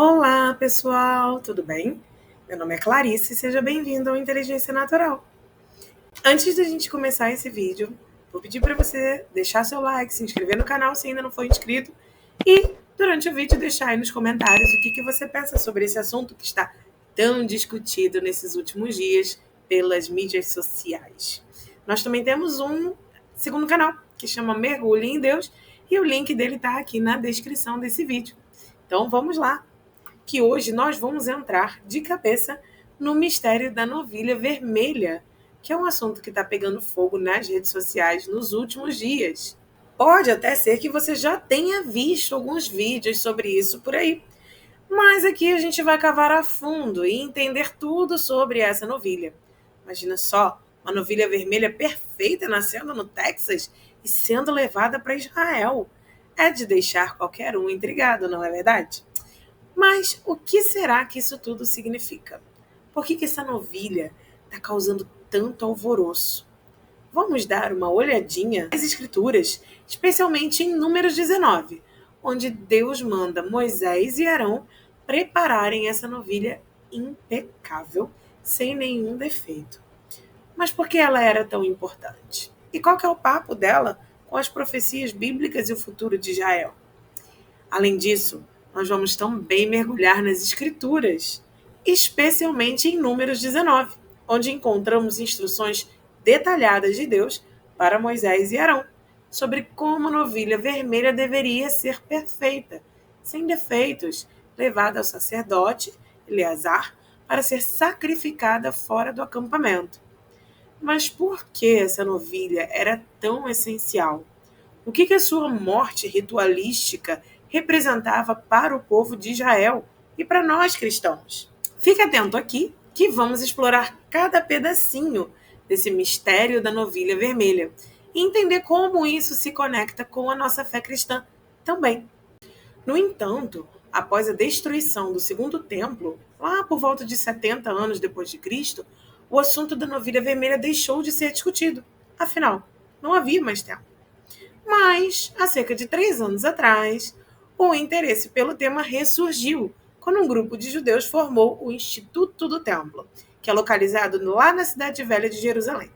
Olá, pessoal, tudo bem? Meu nome é Clarice e seja bem-vindo ao Inteligência Natural. Antes da gente começar esse vídeo, vou pedir para você deixar seu like, se inscrever no canal se ainda não for inscrito e, durante o vídeo, deixar aí nos comentários o que você pensa sobre esse assunto que está tão discutido nesses últimos dias pelas mídias sociais. Nós também temos um segundo canal que chama Mergulho em Deus e o link dele está aqui na descrição desse vídeo. Então vamos lá, que hoje nós vamos entrar de cabeça no mistério da novilha vermelha, que é um assunto que está pegando fogo nas redes sociais nos últimos dias. Pode até ser que você já tenha visto alguns vídeos sobre isso por aí, mas aqui a gente vai cavar a fundo e entender tudo sobre essa novilha. Imagina só, uma novilha vermelha perfeita nascendo no Texas e sendo levada para Israel. É de deixar qualquer um intrigado, não é verdade? Mas o que será que isso tudo significa? Por que essa novilha está causando tanto alvoroço? Vamos dar uma olhadinha nas Escrituras, especialmente em Números 19, onde Deus manda Moisés e Arão prepararem essa novilha impecável, sem nenhum defeito. Mas por que ela era tão importante? E qual que é o papo dela com as profecias bíblicas e o futuro de Israel? Além disso, nós vamos também mergulhar nas Escrituras, especialmente em Números 19, onde encontramos instruções detalhadas de Deus para Moisés e Arão sobre como a novilha vermelha deveria ser perfeita, sem defeitos, levada ao sacerdote Eleazar para ser sacrificada fora do acampamento. Mas por que essa novilha era tão essencial? O que a sua morte ritualística representava para o povo de Israel e para nós cristãos? Fique atento aqui que vamos explorar cada pedacinho desse mistério da novilha vermelha e entender como isso se conecta com a nossa fé cristã também. No entanto, após a destruição do segundo templo, lá por volta de 70 anos depois de Cristo, o assunto da novilha vermelha deixou de ser discutido. Afinal, não havia mais templo. Mas, há cerca de 3 anos atrás, o interesse pelo tema ressurgiu quando um grupo de judeus formou o Instituto do Templo, que é localizado lá na Cidade Velha de Jerusalém.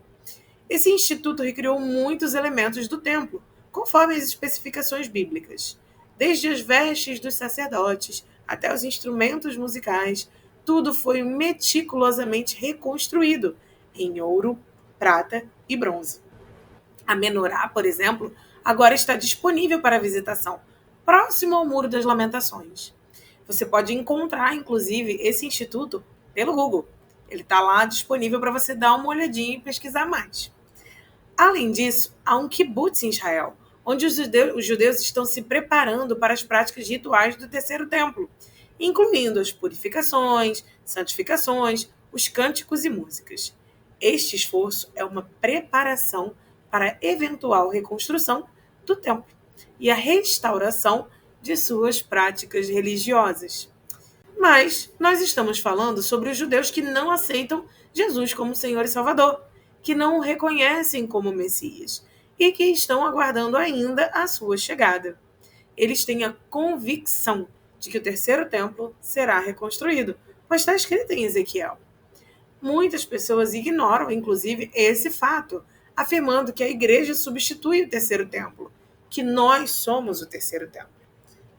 Esse instituto recriou muitos elementos do templo, conforme as especificações bíblicas. Desde as vestes dos sacerdotes até os instrumentos musicais, tudo foi meticulosamente reconstruído em ouro, prata e bronze. A menorá, por exemplo, agora está disponível para visitação, próximo ao Muro das Lamentações. Você pode encontrar, inclusive, esse instituto pelo Google. Ele está lá disponível para você dar uma olhadinha e pesquisar mais. Além disso, há um kibbutz em Israel, onde os judeus estão se preparando para as práticas rituais do terceiro templo, incluindo as purificações, santificações, os cânticos e músicas. Este esforço é uma preparação para a eventual reconstrução do templo e a restauração de suas práticas religiosas. Mas nós estamos falando sobre os judeus que não aceitam Jesus como Senhor e Salvador, que não o reconhecem como Messias e que estão aguardando ainda a sua chegada. Eles têm a convicção de que o terceiro templo será reconstruído, pois está escrito em Ezequiel. Muitas pessoas ignoram, inclusive, esse fato, afirmando que a igreja substitui o terceiro templo, que nós somos o terceiro templo.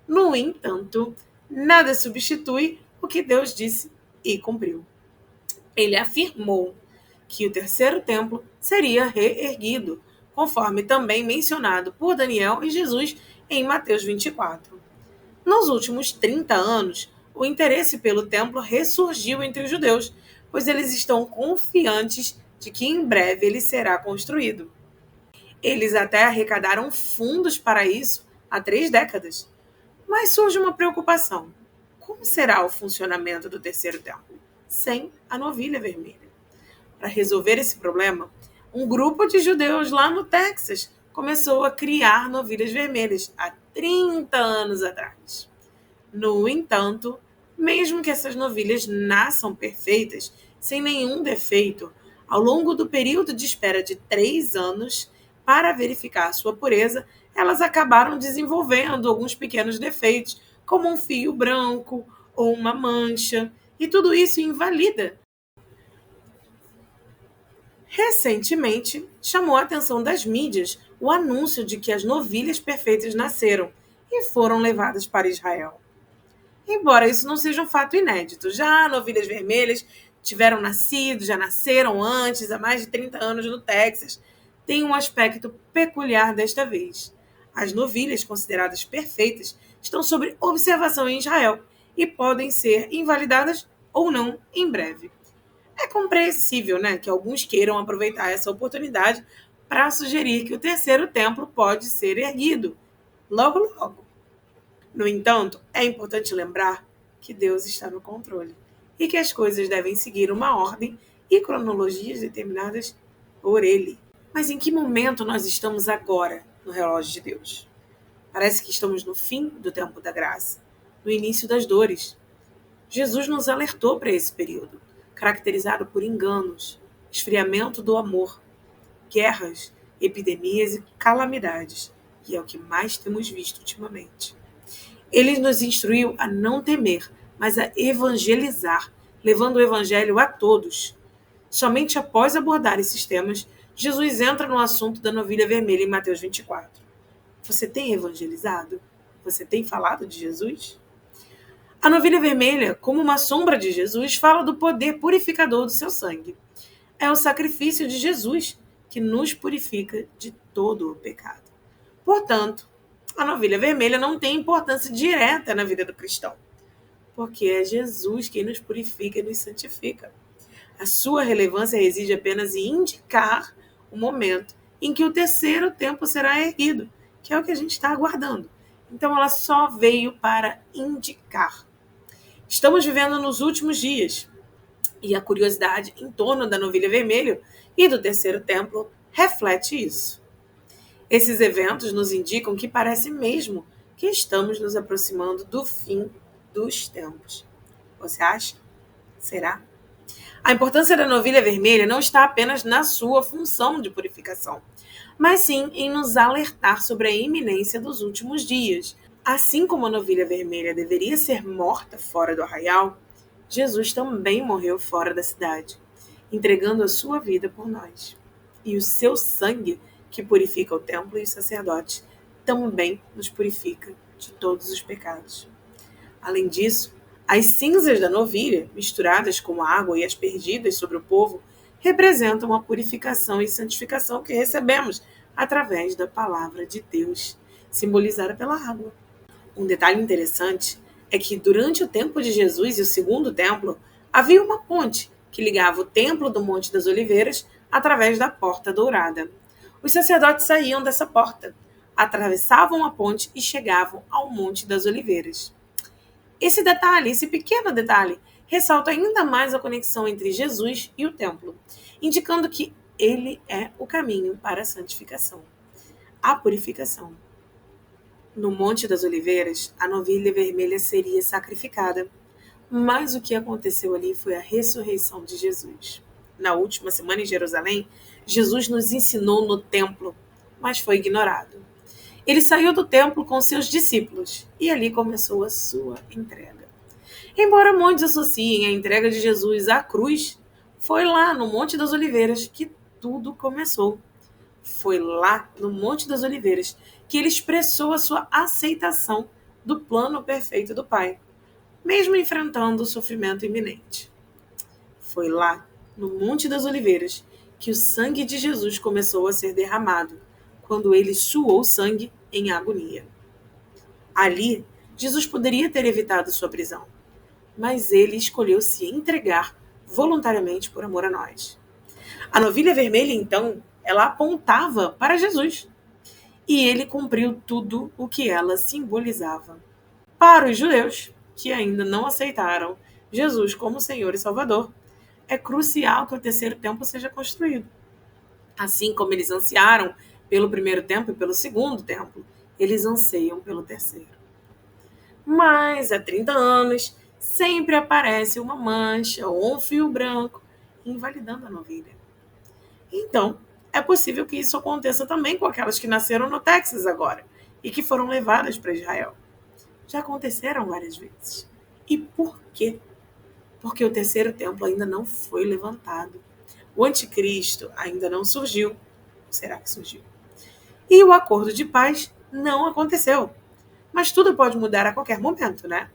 No entanto, nada substitui o que Deus disse e cumpriu. Ele afirmou que o terceiro templo seria reerguido, conforme também mencionado por Daniel e Jesus em Mateus 24. Nos últimos 30 anos, o interesse pelo templo ressurgiu entre os judeus, pois eles estão confiantes de que em breve ele será construído. Eles até arrecadaram fundos para isso há 3 décadas. Mas surge uma preocupação. Como será o funcionamento do terceiro templo sem a novilha vermelha? Para resolver esse problema, um grupo de judeus lá no Texas começou a criar novilhas vermelhas há 30 anos atrás. No entanto, mesmo que essas novilhas nasçam perfeitas, sem nenhum defeito, ao longo do período de espera de 3 anos, para verificar sua pureza, elas acabaram desenvolvendo alguns pequenos defeitos, como um fio branco ou uma mancha, e tudo isso invalida. Recentemente, chamou a atenção das mídias o anúncio de que as novilhas perfeitas nasceram e foram levadas para Israel. Embora isso não seja um fato inédito, já novilhas vermelhas tiveram nascido, já nasceram antes, há mais de 30 anos no Texas, tem um aspecto peculiar desta vez. As novilhas consideradas perfeitas estão sob observação em Israel e podem ser invalidadas ou não em breve. É compreensível, né, que alguns queiram aproveitar essa oportunidade para sugerir que o terceiro templo pode ser erguido logo logo. No entanto, é importante lembrar que Deus está no controle e que as coisas devem seguir uma ordem e cronologias determinadas por Ele. Mas em que momento nós estamos agora no relógio de Deus? Parece que estamos no fim do tempo da graça, no início das dores. Jesus nos alertou para esse período, caracterizado por enganos, esfriamento do amor, guerras, epidemias e calamidades, que é o que mais temos visto ultimamente. Ele nos instruiu a não temer, mas a evangelizar, levando o evangelho a todos. Somente após abordar esses temas, Jesus entra no assunto da novilha vermelha em Mateus 24. Você tem evangelizado? Você tem falado de Jesus? A novilha vermelha, como uma sombra de Jesus, fala do poder purificador do seu sangue. É o sacrifício de Jesus que nos purifica de todo o pecado. Portanto, a novilha vermelha não tem importância direta na vida do cristão, porque é Jesus quem nos purifica e nos santifica. A sua relevância reside apenas em indicar o momento em que o terceiro templo será erguido, que é o que a gente está aguardando. Então, ela só veio para indicar. Estamos vivendo nos últimos dias, e a curiosidade em torno da novilha vermelha e do terceiro templo reflete isso. Esses eventos nos indicam que parece mesmo que estamos nos aproximando do fim dos tempos. Você acha? Será? A importância da novilha vermelha não está apenas na sua função de purificação, mas sim em nos alertar sobre a iminência dos últimos dias. Assim como a novilha vermelha deveria ser morta fora do arraial, Jesus também morreu fora da cidade, entregando a sua vida por nós. E o seu sangue, que purifica o templo e os sacerdotes, também nos purifica de todos os pecados. Além disso, as cinzas da novilha, misturadas com a água e aspergidas sobre o povo, representam a purificação e santificação que recebemos através da palavra de Deus, simbolizada pela água. Um detalhe interessante é que durante o tempo de Jesus e o segundo templo, havia uma ponte que ligava o templo do Monte das Oliveiras através da Porta Dourada. Os sacerdotes saíam dessa porta, atravessavam a ponte e chegavam ao Monte das Oliveiras. Esse pequeno detalhe, ressalta ainda mais a conexão entre Jesus e o templo, indicando que ele é o caminho para a santificação, a purificação. No Monte das Oliveiras, a novilha vermelha seria sacrificada, mas o que aconteceu ali foi a ressurreição de Jesus. Na última semana em Jerusalém, Jesus nos ensinou no templo, mas foi ignorado. Ele saiu do templo com seus discípulos e ali começou a sua entrega. Embora muitos associem a entrega de Jesus à cruz, foi lá no Monte das Oliveiras que tudo começou. Foi lá no Monte das Oliveiras que ele expressou a sua aceitação do plano perfeito do Pai, mesmo enfrentando o sofrimento iminente. Foi lá no Monte das Oliveiras que o sangue de Jesus começou a ser derramado, quando ele suou sangue em agonia. Ali, Jesus poderia ter evitado sua prisão, mas ele escolheu se entregar voluntariamente por amor a nós. A novilha vermelha, então, ela apontava para Jesus, e ele cumpriu tudo o que ela simbolizava. Para os judeus, que ainda não aceitaram Jesus como Senhor e Salvador, é crucial que o terceiro templo seja construído. Assim como eles ansiaram pelo primeiro templo e pelo segundo templo, eles anseiam pelo terceiro. Mas há 30 anos, sempre aparece uma mancha ou um fio branco invalidando a novilha. Então, é possível que isso aconteça também com aquelas que nasceram no Texas agora e que foram levadas para Israel. Já aconteceram várias vezes. E por quê? Porque o terceiro templo ainda não foi levantado. O anticristo ainda não surgiu. Ou será que surgiu? E o acordo de paz não aconteceu. Mas tudo pode mudar a qualquer momento, né?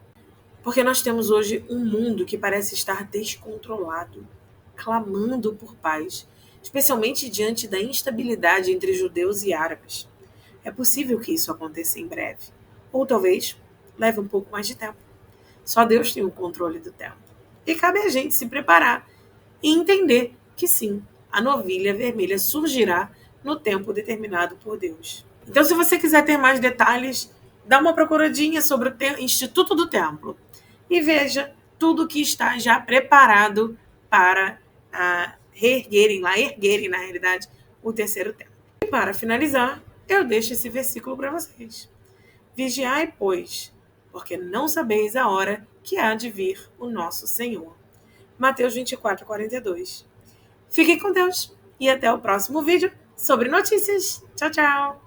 Porque nós temos hoje um mundo que parece estar descontrolado, clamando por paz, especialmente diante da instabilidade entre judeus e árabes. É possível que isso aconteça em breve, ou talvez leve um pouco mais de tempo. Só Deus tem o controle do tempo. E cabe a gente se preparar e entender que sim, a novilha vermelha surgirá no tempo determinado por Deus. Então, se você quiser ter mais detalhes, dá uma procuradinha sobre o Instituto do Templo e veja tudo que está já preparado para erguerem na realidade, o terceiro templo. E para finalizar, eu deixo esse versículo para vocês. Vigiai, pois, porque não sabeis a hora que há de vir o nosso Senhor. Mateus 24, 42. Fiquem com Deus e até o próximo vídeo sobre notícias. Tchau, tchau!